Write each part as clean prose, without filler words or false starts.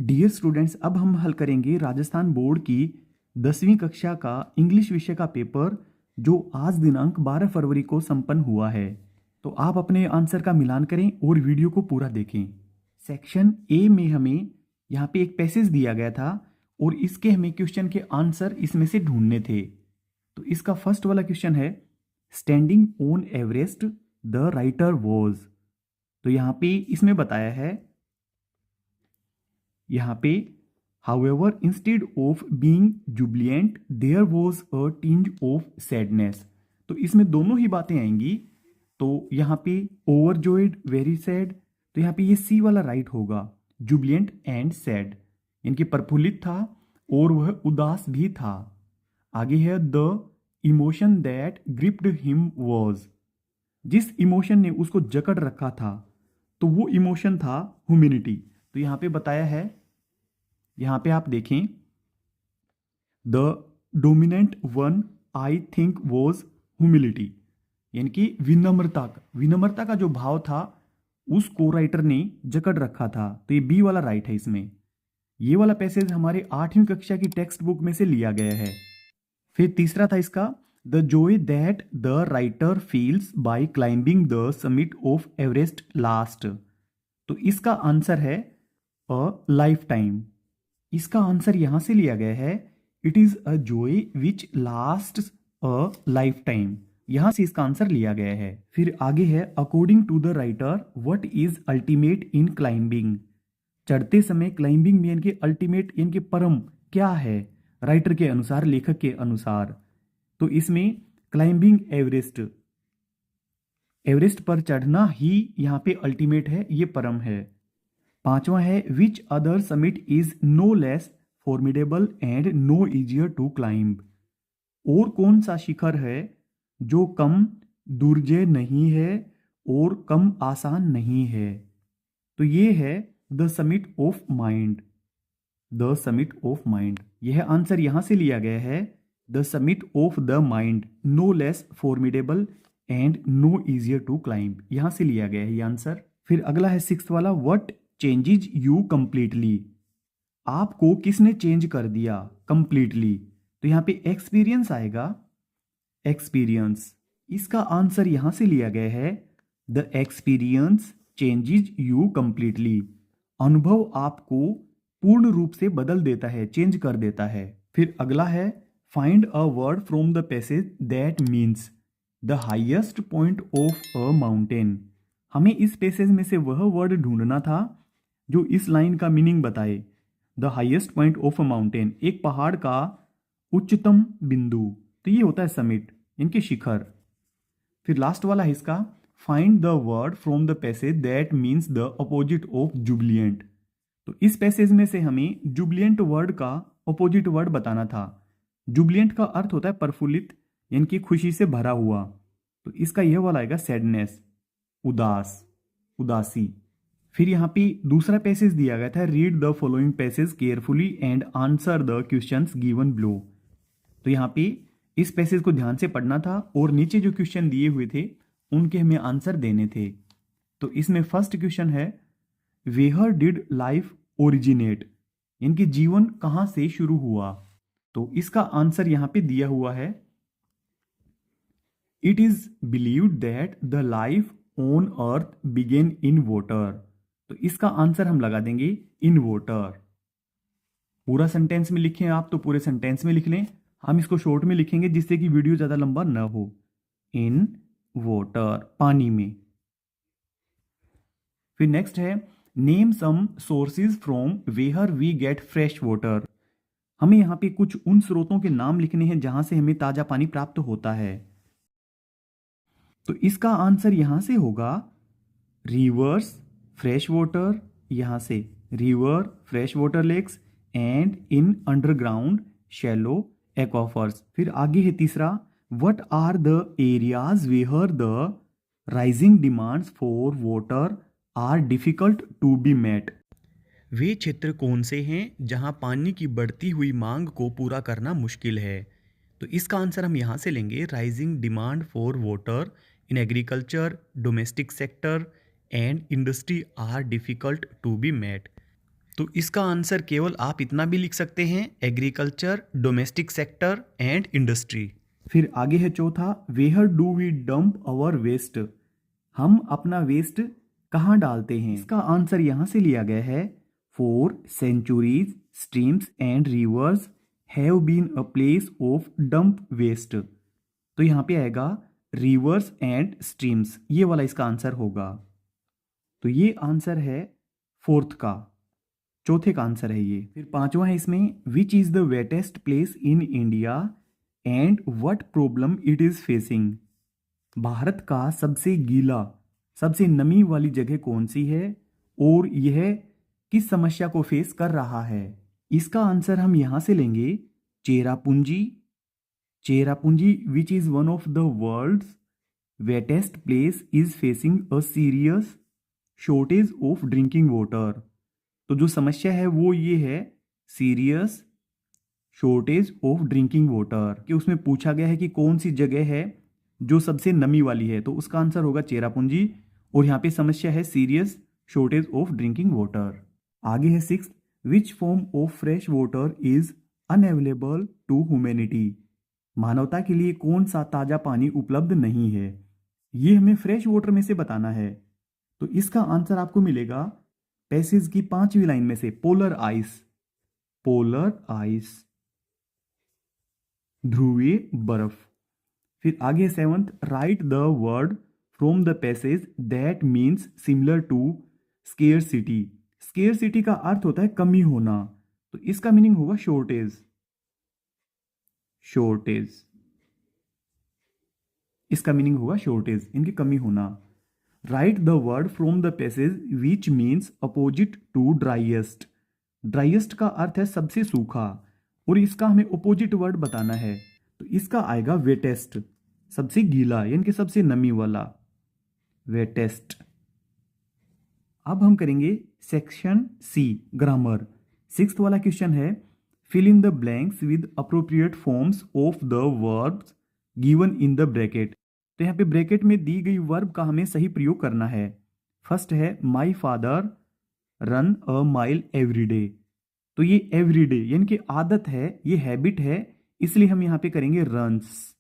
Dear students, अब हम हल करेंगे राजस्थान बोर्ड की 10वीं कक्षा का इंग्लिश विषय का पेपर जो आज दिनांक 12 फरवरी को संपन्न हुआ है। तो आप अपने आंसर का मिलान करें और वीडियो को पूरा देखें। सेक्शन ए में हमें यहाँ पे एक पैसेज दिया गया था और इसके हमें क्वेश्चन के आंसर इसमें से ढूंढने थे। तो इसका फर्स्ट वाला क्वेश्चन है, standing on Everest the writer was. तो यहाँ पे इसमें बताया है, यहाँ पे however instead of being jubilant there was a tinge of sadness। तो इसमें दोनों ही बातें आएंगी। तो यहाँ पे overjoyed, very sad, तो यहाँ पे ये सी वाला राइट होगा, jubilant and sad, इनके प्रफुल्लित था और वह उदास भी था। आगे है the emotion that gripped him was, जिस इमोशन ने उसको जकड़ रखा था तो वो इमोशन था ह्यूमिनिटी। तो यहाँ पे बताया है, यहाँ पे आप देखें, the dominant one I think was humility, यानी कि विनम्रता का जो भाव था उसको राइटर ने जकड़ रखा था। तो ये बी वाला राइट है इसमें। ये वाला पैसेज हमारे 8वीं कक्षा की टेक्स्ट बुक में से लिया गया है। फिर तीसरा था इसका, the joy that the writer feels by climbing the summit of Everest last. तो इसका आंसर है अ लाइफ टाइम। इसका आंसर यहां से लिया गया है, it is a joy which last a lifetime, यहां से इसका आंसर लिया गया है। फिर आगे है, according to the writer what is ultimate in climbing. चढ़ते समय क्लाइंबिंग में इनके अल्टीमेट, इनके परम क्या है राइटर के अनुसार, लेखक के अनुसार। तो इसमें क्लाइंबिंग एवरेस्ट, एवरेस्ट पर चढ़ना ही यहाँ पे अल्टीमेट है, ये परम है। पांचवा है, which other summit is no less formidable and no easier to climb. और कौन सा शिखर है जो कम दुर्जय नहीं है और कम आसान नहीं है। तो ये है the summit of mind, the summit of mind. यह आंसर यहां से लिया गया है, the summit of the mind no less formidable and no easier to climb, यहां से लिया गया है ये आंसर। फिर अगला है सिक्स्थ वाला, व्हाट चेंजेज यू कंप्लीटली। आपको किसने चेंज कर दिया कंप्लीटली। तो यहाँ पे एक्सपीरियंस आएगा, एक्सपीरियंस। इसका आंसर यहां से लिया गया है, the experience changes you completely. अनुभव आपको पूर्ण रूप से बदल देता है, चेंज कर देता है। फिर अगला है, find a word from the passage that means the highest point of a mountain. हमें इस पैसेज में से वह वर्ड ढूंढना था जो इस लाइन का मीनिंग बताए। The highest point of a mountain, एक पहाड़ का उच्चतम बिंदु, तो ये होता है समिट, इनके शिखर। फिर लास्ट वाला है इसका, find the word from the passage that means the opposite of Jubilant. तो इस पैसेज में से हमें जुबिलियंट वर्ड का अपोजिट वर्ड बताना था। जुबिलियंट का अर्थ होता है प्रफुल्लित, यानी कि खुशी से भरा हुआ। तो इसका यह वाला आएगा सैडनेस, उदास, उदासी। फिर यहाँ पे दूसरा पैसेज दिया गया था, read the following passage carefully and answer the questions given below. तो यहाँ पे इस पैसेज को ध्यान से पढ़ना था और नीचे जो क्वेश्चन दिए हुए थे उनके हमें आंसर देने थे। तो इसमें फर्स्ट क्वेश्चन है, वेयर डिड लाइफ ओरिजिनेट, इनके जीवन कहां से शुरू हुआ। तो इसका आंसर यहां पे दिया हुआ है, it is believed that the life on earth began in water. तो इसका आंसर हम लगा देंगे इन वाटर। पूरा सेंटेंस में लिखें आप तो पूरे सेंटेंस में लिख लें, हम इसको शॉर्ट में लिखेंगे जिससे कि वीडियो ज्यादा लंबा ना हो। इन वाटर, पानी में। फिर नेक्स्ट है, name some sources from where we get fresh water. हमें यहां पे कुछ उन स्रोतों के नाम लिखने हैं जहां से हमें ताजा पानी प्राप्त होता है। तो इसका आंसर यहां से होगा रिवर्स, फ्रेश वाटर, यहां से river, fresh water lakes and in underground shallow aquifers. फिर आगे है तीसरा, what are the areas where the rising demands for water are difficult to be met. वे क्षेत्र कौन से हैं जहां पानी की बढ़ती हुई मांग को पूरा करना मुश्किल है। तो इसका आंसर हम यहां से लेंगे, rising demand for water in agriculture, domestic sector and industry are difficult to be met. तो इसका आंसर केवल आप इतना भी लिख सकते हैं, agriculture, domestic sector and industry. फिर आगे है चौथा, where do we dump our waste, हम अपना वेस्ट कहाँ डालते हैं। इसका आंसर यहां से लिया गया है, 4 centuries streams and rivers have been a place of dump waste. तो यहां पे आएगा रिवर्स एंड स्ट्रीम्स, ये वाला इसका आंसर होगा। तो ये आंसर है फोर्थ का, चौथे का आंसर है ये। फिर पांचवा है इसमें, which is the wettest place in India and what problem it is facing, Bharat का सबसे गीला, सबसे नमी वाली जगह कौन सी है और यह किस समस्या को फेस कर रहा है। इसका आंसर हम यहां से लेंगे, Cherrapunji. Cherrapunji which is one of the world's wettest place is facing a serious shortage of drinking water. तो जो समस्या है वो ये है, serious shortage of drinking water, कि उसमें पूछा गया है कि कौन सी जगह है जो सबसे नमी वाली है, तो उसका आंसर होगा चेरापूंजी। और यहाँ पे समस्या है serious shortage of drinking water. आगे है sixth, which form of fresh water is unavailable to humanity, मानवता के लिए कौन सा ताजा पानी उपलब्ध नहीं है। ये हमें फ्रेश वाटर में से बताना है। तो इसका आंसर आपको मिलेगा पैसेज की 5वीं लाइन में से, पोलर आइस। पोलर आइस, ध्रुवीय बर्फ। फिर आगे 7th, write the word from the passage that means similar to scarcity. Scarcity का अर्थ होता है कमी होना, तो इसका मीनिंग होगा शॉर्टेज। शॉर्टेज, इसका मीनिंग होगा शॉर्टेज, इनकी कमी होना। Write the word from the passage which means opposite to driest. Driest का अर्थ है सबसे सूखा, और इसका हमें अपोजिट वर्ड बताना है, तो इसका आएगा वेटेस्ट, सबसे गीला यानी कि सबसे नमी वाला, वेटेस्ट। अब हम करेंगे सेक्शन सी, ग्रामर। 6th वाला क्वेश्चन है, fill in the blanks with appropriate forms of the verbs given in the bracket. तो यहाँ पे ब्रैकेट में दी गई वर्ब का हमें सही प्रयोग करना है। फर्स्ट है, my father run a mile every day. तो ये एवरी डे यानी कि आदत है, ये हैबिट है, इसलिए हम यहां पे करेंगे रन्स,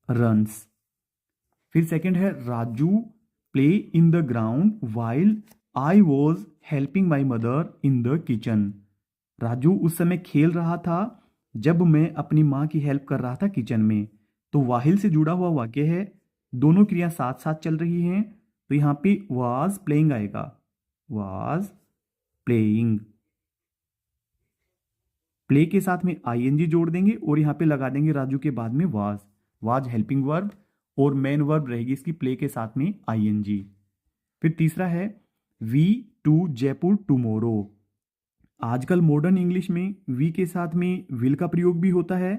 रन्स। फिर सेकंड है, Raju play in the ground while I was helping my mother in the kitchen. Raju उस समय खेल रहा था जब मैं अपनी माँ की हेल्प कर रहा था किचन में। तो वाहिल से जुड़ा हुआ वाक्य है, दोनों क्रिया साथ साथ चल रही हैं, तो यहां पे वाज प्लेइंग आएगा, वाज प्लेइंग। प्ले के साथ में आईएनजी जोड़ देंगे और यहां पे लगा देंगे राजू के बाद में वाज, वाज हेल्पिंग वर्ब, और मेन वर्ब रहेगी इसकी प्ले के साथ में आईएनजी। फिर तीसरा है, वी टू जयपुर टुमारो। आजकल मॉडर्न इंग्लिश में वी के साथ में विल का प्रयोग भी होता है,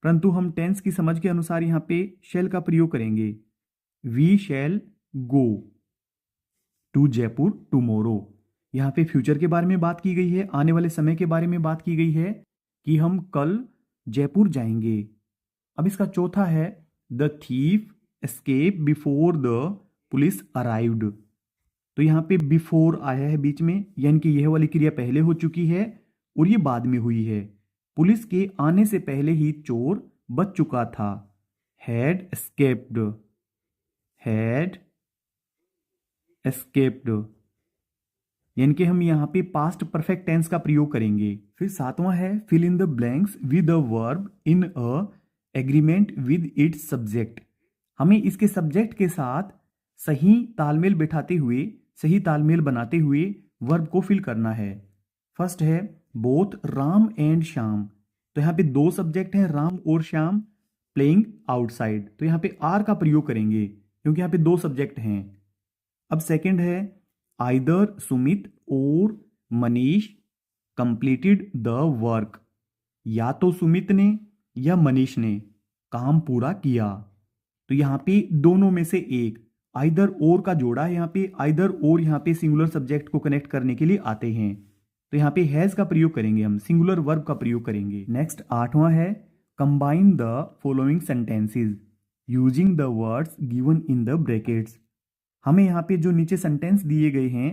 परंतु हम टेंस की समझ के अनुसार यहां पे शैल का प्रयोग करेंगे। We shall go to Jaipur tomorrow. यहां पे फ्यूचर के बारे में बात की गई है, आने वाले समय के बारे में बात की गई है कि हम कल जयपुर जाएंगे। अब इसका चौथा है, the thief escape before the police arrived. तो यहां पे बिफोर आया है बीच में, यानी कि यह वाली क्रिया पहले हो चुकी है और ये बाद में हुई है। पुलिस के आने से पहले ही चोर बच चुका था, हैड एस्केप्ड, हैड एस्केप्ड, यानी कि हम यहां पे पास्ट परफेक्ट टेंस का प्रयोग करेंगे। फिर सातवां है, fill in the blanks with a verb in an agreement with its subject. हमें इसके सब्जेक्ट के साथ सही तालमेल बिठाते हुए, सही तालमेल बनाते हुए वर्ब को फिल करना है। फर्स्ट है, बोथ राम एंड श्याम। तो यहाँ पे दो सब्जेक्ट हैं, राम और श्याम, प्लेइंग आउटसाइड। तो यहाँ पे आर का प्रयोग करेंगे क्योंकि यहाँ पे दो सब्जेक्ट हैं। अब सेकंड है, आइदर सुमित और मनीष कंप्लीटेड द वर्क। या तो सुमित ने या मनीष ने काम पूरा किया। तो यहां पे दोनों में से एक, आइदर और का जोड़ा है, यहां पे आइदर और यहां पे सिंगुलर सब्जेक्ट को कनेक्ट करने के लिए आते हैं। तो यहां पे हैज का प्रयोग करेंगे, हम सिंगुलर वर्ब का प्रयोग करेंगे। नेक्स्ट आठवां है, combine the following sentences using the words given in the brackets. हमें यहाँ पे जो नीचे सेंटेंस दिए गए हैं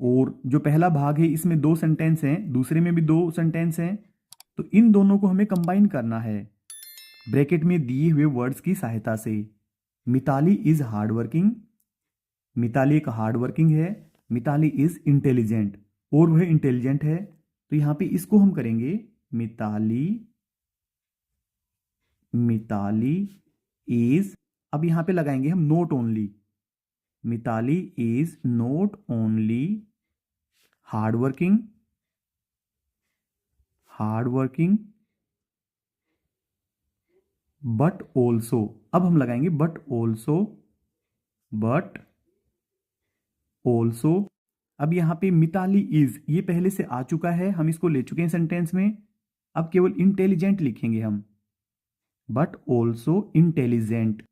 और जो पहला भाग है इसमें 2 सेंटेंस हैं, दूसरे में भी 2 सेंटेंस हैं, तो इन दोनों को हमें कंबाइन करना है ब्रैकेट में दिए हुए वर्ड्स की सहायता से। Mitali is hard working, Mitali एक हार्ड वर्किंग है, मिताली इज इंटेलिजेंट, और वह इंटेलिजेंट है। तो यहां पे इसको हम करेंगे मिताली, मिताली इज, अब यहां पे लगाएंगे हम not only, Mitali is not only hard working, hard working but also, अब हम लगाएंगे बट ऑल्सो, बट ऑल्सो। अब यहां पे मिताली इज ये पहले से आ चुका है, हम इसको ले चुके हैं सेंटेंस में, अब केवल इंटेलिजेंट लिखेंगे हम, बट ऑल्सो इंटेलिजेंट,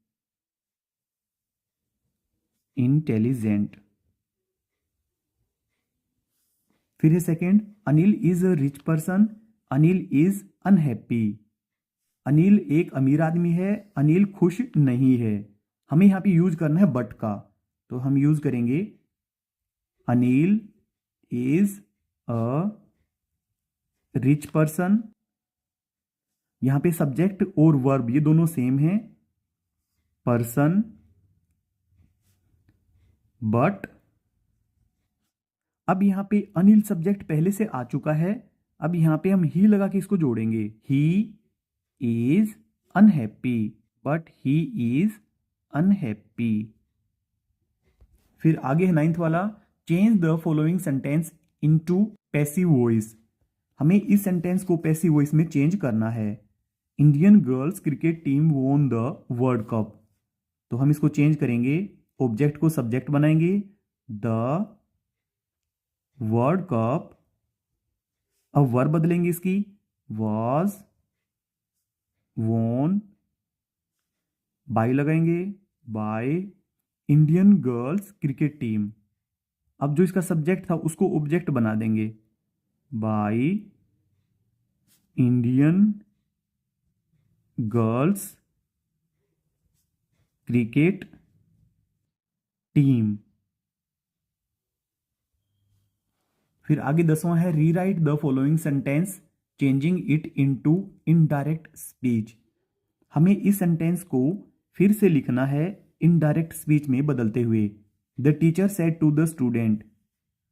इंटेलिजेंट। फिर है second, Anil is a rich person, Anil is unhappy, Anil एक अमीर आदमी है, अनिल खुश नहीं है। हमें यहां पे यूज करना है बट का, तो हम यूज करेंगे Anil is a rich person, यहां पे सब्जेक्ट और वर्ब ये दोनों सेम हैं, पर्सन बट, अब यहां पे अनिल सब्जेक्ट पहले से आ चुका है, अब यहां पे हम ही लगा के इसको जोड़ेंगे, he is unhappy, but he is unhappy. फिर आगे है 9th वाला, change the following sentence into passive voice, हमें इस सेंटेंस को पैसिव वॉइस में चेंज करना है। Indian girls cricket team won the world cup, तो हम इसको चेंज करेंगे, ऑब्जेक्ट को सब्जेक्ट बनाएंगे, द वर्ल्ड कप, अब वर्ब बदलेंगे इसकी, वॉज वोन, बाय लगाएंगे, by Indian girls cricket team, अब जो इसका सब्जेक्ट था उसको ऑब्जेक्ट बना देंगे, by Indian girls cricket team. फिर आगे 10वां है, rewrite the following sentence changing it into indirect speech, हमें इस सेंटेंस को फिर से लिखना है इनडायरेक्ट स्पीच में बदलते हुए। The teacher said to the student,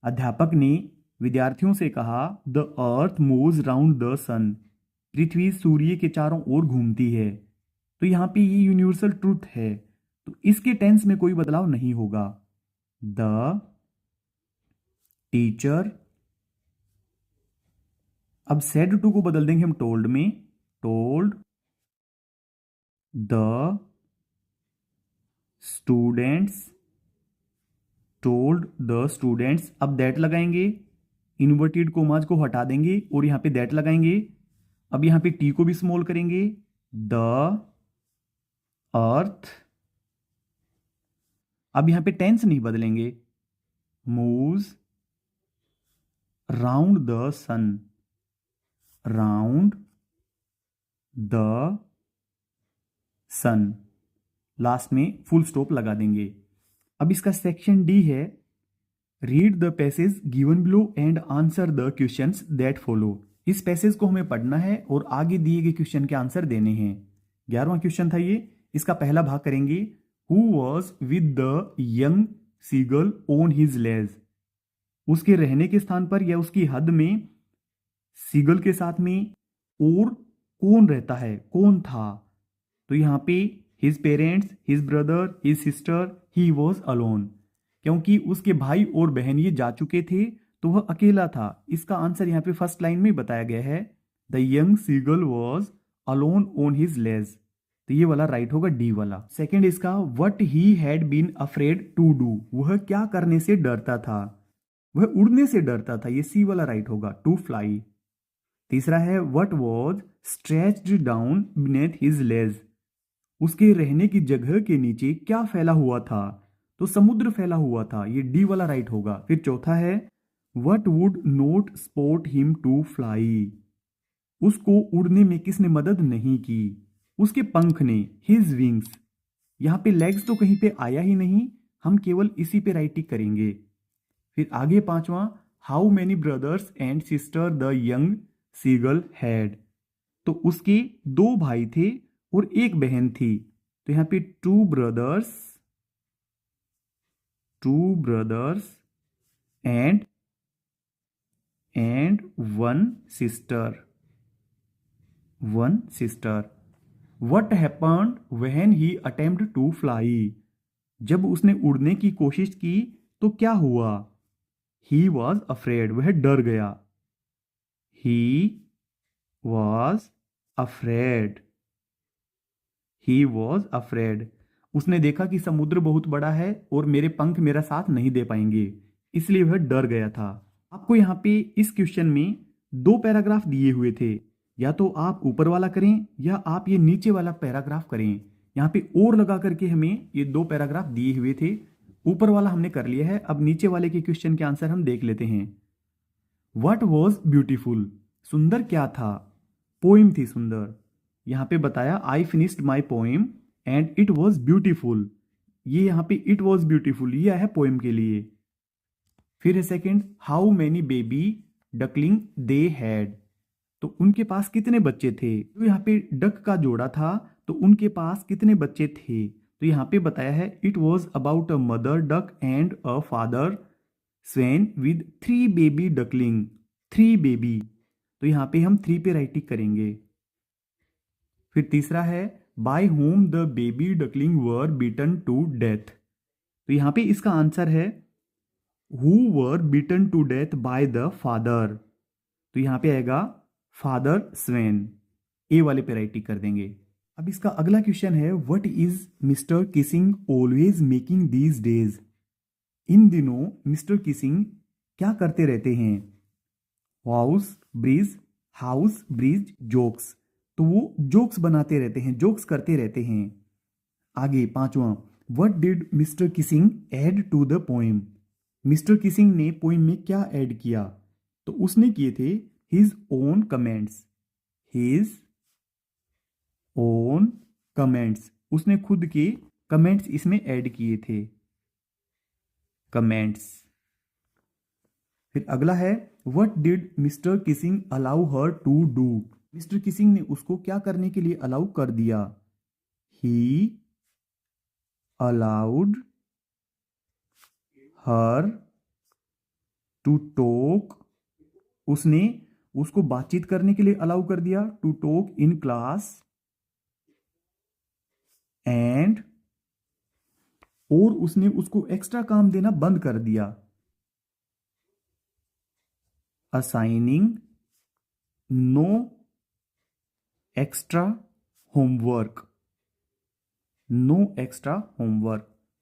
अध्यापक ने विद्यार्थियों से कहा, the earth moves round the sun, पृथ्वी सूर्य के चारों ओर घूमती है। तो यहां पे ये यूनिवर्सल ट्रूथ है, तो इसके टेंस में कोई बदलाव नहीं होगा। द टीचर, अब सेड टू को बदल देंगे हम टोल्ड में, told the students, told the students, अब दैट लगाएंगे, इन्वर्टेड कोमाज को हटा देंगे और यहां पे दैट लगाएंगे। अब यहां पे टी को भी स्मॉल करेंगे, द अर्थ, अब यहां पे टेंस नहीं बदलेंगे, moves round the sun, round the sun, last में फुल स्टॉप लगा देंगे। अब इसका सेक्शन डी है, read the passage given below and answer the questions that follow, इस पैसेज को हमें पढ़ना है और आगे दिए गए क्वेश्चन के आंसर देने हैं। 11वां क्वेश्चन था ये, इसका पहला भाग करेंगे, who was with the young seagull on his ledge, उसके रहने के स्थान पर या उसकी हद में सीगल के साथ में और कौन रहता है, कौन था। तो यहां पे his parents, his brother, his sister, he was alone, क्योंकि उसके भाई और बहन ये जा चुके थे तो वह अकेला था। इसका आंसर यहाँ पे फर्स्ट लाइन में बताया गया है, the young seagull was alone on his ledge, तो ये वाला राइट होगा डी वाला। सेकंड इसका, what he had been afraid to do, वह क्या करने से डरता था, वह उड़ने से डरता था, ये सी वाला राइट होगा, टू फ्लाई। तीसरा है, what was stretched down beneath his ledge, उसके रहने की जगह के नीचे क्या फैला हुआ था, तो समुद्र फैला हुआ था, ये डी वाला राइट होगा। फिर चौथा है, what would not support him to fly, उसको उड़ने में किसने मदद नहीं की, उसके पंख ने, हिज विंग्स, यहां पे लेग्स तो कहीं पे आया ही नहीं, हम केवल इसी पे राइट टिक करेंगे। फिर आगे पांचवा, how many brothers and sister the young seagull had. तो उसके 2 भाई थे और 1 बहन थी। तो यहां पे 2 brothers and 1 sister. What happened when he attempted to fly? जब उसने उड़ने की कोशिश की तो क्या हुआ? He was afraid, वह डर गया। He was afraid. उसने देखा कि समुद्र बहुत बड़ा है और मेरे पंख मेरा साथ नहीं दे पाएंगे, इसलिए वह डर गया था। आपको यहाँ पे इस क्वेश्चन में 2 पैराग्राफ दिए हुए थे, या तो आप ऊपर वाला करें या आप ये नीचे वाला पैराग्राफ करें। यहाँ पे और लगा करके हमें ये 2 पैराग्राफ दिए हुए थे। ऊपर वाला हमने कर लिया है, अब नीचे वाले के क्वेश्चन के आंसर हम देख लेते हैं। What was beautiful? सुंदर क्या था? पोइम थी सुंदर। यहाँ पे बताया I finished my poem and it was beautiful. ये यहाँ पे इट वॉज ब्यूटीफुल ये है पोइम के लिए। फिर है second, how many baby duckling they had. तो उनके पास कितने बच्चे थे? तो यहाँ पे डक का जोड़ा था, तो उनके पास कितने बच्चे थे? तो यहाँ पे बताया है it was about a mother duck and a father Sven with 3 baby duckling. 3 baby, तो यहाँ पे हम 3 पे राइट टिक करेंगे। फिर तीसरा है by whom the baby duckling were beaten to death. तो यहाँ पे इसका आंसर है who were beaten to death by the father. तो यहाँ पे आएगा फादर स्वेन। ए वाले पे राइट टिक कर देंगे। अब इसका अगला क्वेश्चन है what is mister Keesing always making these days. इन दिनों मिस्टर किसिंग क्या करते रहते हैं? House bridge jokes. तो वो जोक्स बनाते रहते हैं, जोक्स करते रहते हैं। आगे पांचवा, what did Mr Keesing add to the poem. Mr Keesing ने पोएम में क्या ऐड किया? तो उसने किए थे हिज ओन कमेंट्स। उसने खुद के कमेंट्स इसमें ऐड किए थे, कमेंट्स। फिर अगला है what did Mr Keesing allow her to do. Mr Keesing ने उसको क्या करने के लिए अलाउ कर दिया? He allowed her to talk. उसने उसको बातचीत करने के लिए अलाउ कर दिया, to talk in class and, और उसने उसको एक्स्ट्रा काम देना बंद कर दिया, असाइनिंग नो एक्स्ट्रा होमवर्क,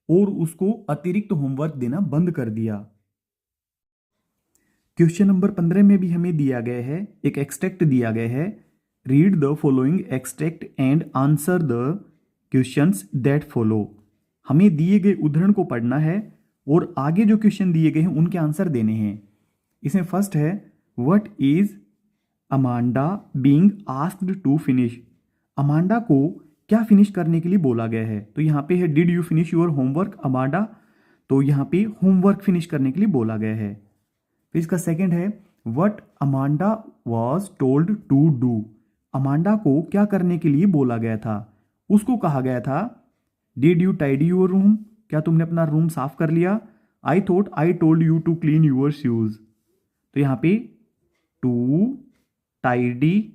और उसको अतिरिक्त होमवर्क देना बंद कर दिया। क्वेश्चन नंबर 15 में भी हमें दिया गया है, एक एक्सट्रैक्ट दिया गया है। Read the following extract and answer the questions that follow. हमें दिए गए उदाहरण को पढ़ना है और आगे जो क्वेश्चन दिए गए हैं उनके आंसर देने हैं। इसमें फर्स्ट है what is Amanda being asked to finish. Amanda को क्या फिनिश करने के लिए बोला गया है? तो यहाँ पे है did you finish your homework Amanda. तो यहाँ पे होमवर्क फिनिश करने के लिए बोला गया है। फिर इसका सेकंड है what Amanda was told to do. Amanda को क्या करने के लिए बोला गया था? उसको कहा गया था did you tidy your room. क्या तुमने अपना रूम साफ कर लिया? I thought I told you to clean your shoes. तो यहाँ पे टू टाइडी।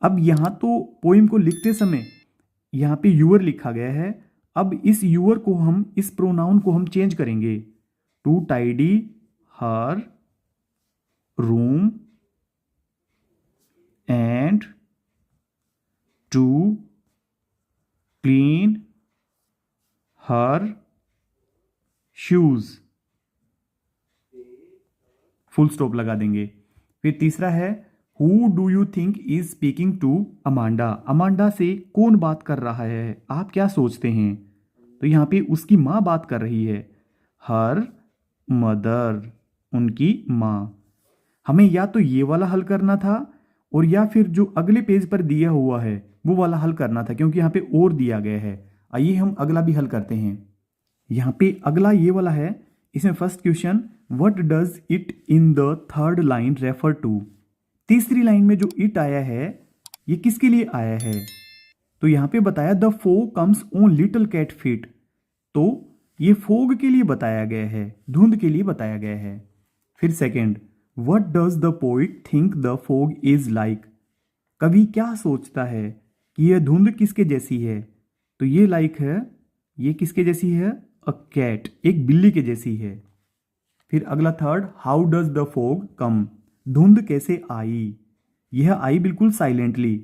अब यहां तो पोइम को लिखते समय यहां पे यूअर लिखा गया है। अब इस यूअर को हम, इस प्रोनाउन को हम चेंज करेंगे, to tidy her room and to clean her shoes. Full stop लगा देंगे। फिर तीसरा है who do you think is speaking to Amanda. Amanda से कौन बात कर रहा है? आप क्या सोचते हैं? तो यहाँ पे उसकी माँ बात कर रही है, हर मदर, उनकी माँ। हमें या तो ये वाला हल करना था और या फिर जो अगले पेज पर दिया हुआ है वो वाला हल करना था, क्योंकि यहाँ पे और दिया गया है। आइए हम अगला भी हल करते हैं। यहां पे अगला ये वाला है, इसमें first question, what does it in the third line refer to. तीसरी लाइन में जो इट आया है ये किसके लिए आया है, तो यहां पे बताया the fog comes on little cat feet, तो ये फोग के लिए बताया गया है, धुंध के लिए बताया गया है। फिर second, what does the poet think the fog is like, कवि क्या सोचता है कि यह धुंध किसके जैसी है, तो ये लाइक है, ये किसके जैसी है, अ कैट, एक बिल्ली के जैसी है। फिर अगला third, how does the fog come, धुंध कैसे आई, यह आई बिल्कुल silently,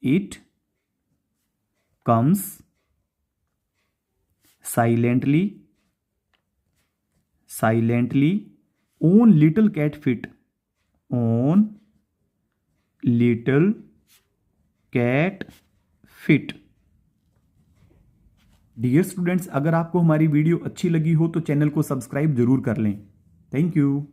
it comes silently, silently on little cat feet, on little cat feet. Dear students, अगर आपको हमारी वीडियो अच्छी लगी हो तो चैनल को सब्सक्राइब जरूर कर लें। Thank you.